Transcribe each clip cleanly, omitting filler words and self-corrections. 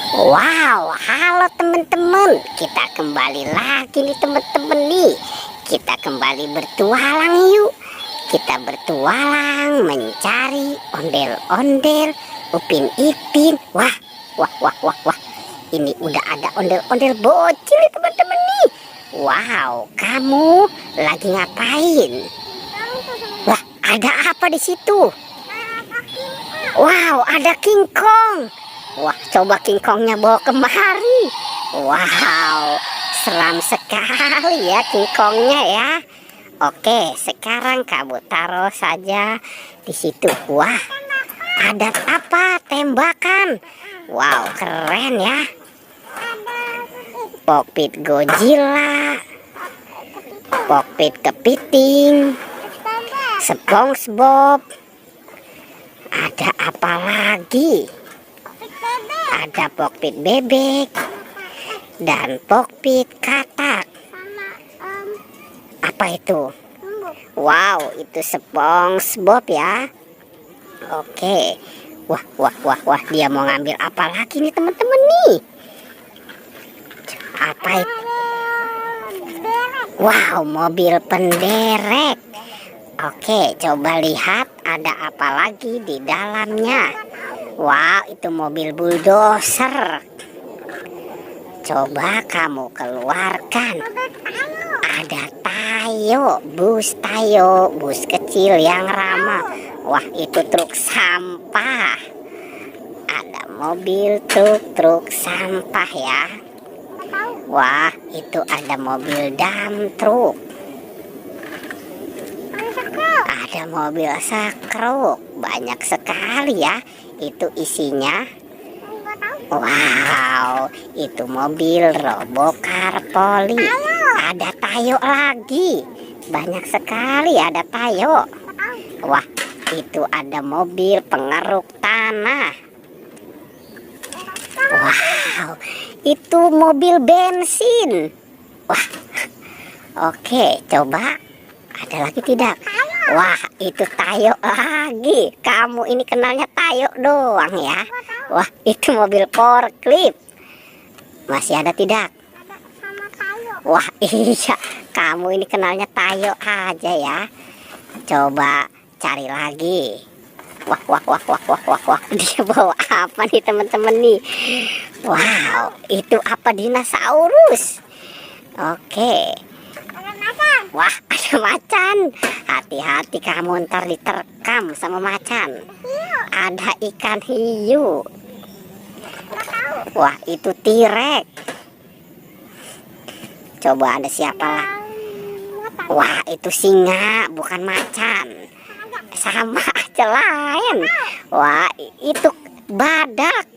Wow, halo teman-teman. Kita kembali lagi nih teman-teman nih. Kita kembali bertualang yuk. Kita bertualang mencari ondel-ondel, Upin Ipin. Wah, wah, wah, wah, wah. Ini udah ada ondel-ondel bocil nih teman-teman nih. Wow, kamu lagi ngapain? Wah, ada apa di situ? Wow, ada King Kong. Wah, coba King Kongnya bawa kemari. Wow, seram sekali ya King Kongnya ya. Oke, sekarang kamu taruh saja di situ. Wah, ada apa? Tembakan. Wow, keren ya. Kokpit Godzilla, kokpit kepiting, SpongeBob. Ada apa lagi? Ada kokpit bebek dan kokpit katak. Apa itu? Wow, itu SpongeBob ya. Oke. Wah, wah, wah, wah. Dia mau ngambil apa lagi nih teman-teman nih? Apa itu? Wow, mobil penderek. Oke, coba lihat ada apa lagi di dalamnya. Wow, itu mobil bulldozer. Coba kamu keluarkan. Ada Tayo, bus kecil yang ramah. Wah, itu truk sampah. Ada mobil truk sampah ya. Wah, itu ada mobil dump truk. Ada mobil sakruk, banyak sekali ya. Itu isinya. Wow, itu mobil robokar poli. Ada Tayo lagi, banyak sekali ada Tayo. Wah, itu ada mobil pengeruk tanah. Wow, itu mobil bensin. Wah, oke, coba ada lagi tidak? Wah, itu Tayo lagi. Kamu ini kenalnya Tayo doang ya. Wah, itu mobil forklift. Masih ada tidak? Wah, iya. Kamu ini kenalnya Tayo aja ya. Coba cari lagi. Wah, wah, wah, wah, wah, wah, wah. Dia bawa apa nih teman-teman nih? Wow, itu apa? Dinosaurus. Oke. Wah, ada macan. Hati-hati kamu ntar diterkam sama macan. Ada ikan hiu. Wah, itu T-Rex. Coba ada siapa lah? Wah, itu singa, bukan macan. Sama aja lain. Wah, itu badak.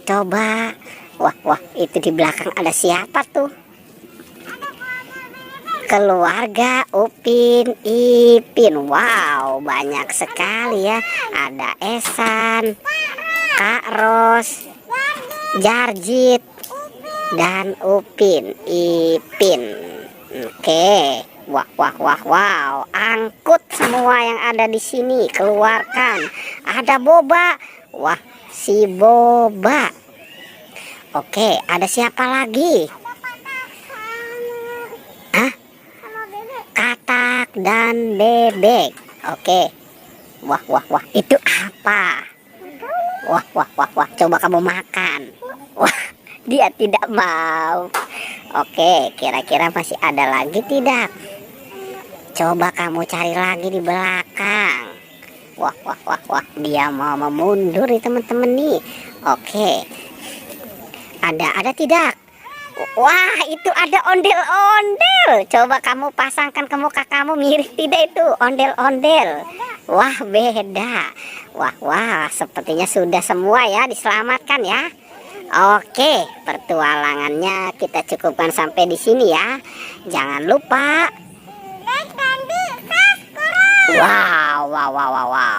Coba. Wah, wah, itu di belakang ada siapa tuh? Keluarga Upin Ipin. Wow, banyak sekali ya. Ada Esan, Kak Ros, Jarjit, dan Upin Ipin. Oke. Wah, wah, wah, wow. Angkut semua yang ada di sini, keluarkan. Ada Boba. Wah, si Boba. Oke, ada siapa lagi? Katak dan bebek. Oke. Wah, wah, wah. Itu apa? Wah, wah, wah, wah. Coba kamu makan. Wah, dia tidak mau. Oke, kira-kira masih ada lagi tidak? Coba kamu cari lagi di belakang. Wah, wah, wah, wah. Dia mau memundur nih teman-teman nih. Oke. Ada tidak? Wah, itu ada ondel-ondel. Coba kamu pasangkan ke muka kamu, mirip tidak itu ondel-ondel? Wah, beda. Wah, wah, sepertinya sudah semua ya diselamatkan ya. Oke, pertualangannya kita cukupkan sampai di sini ya. Jangan lupa. Wow, wow, wow, wow, wow.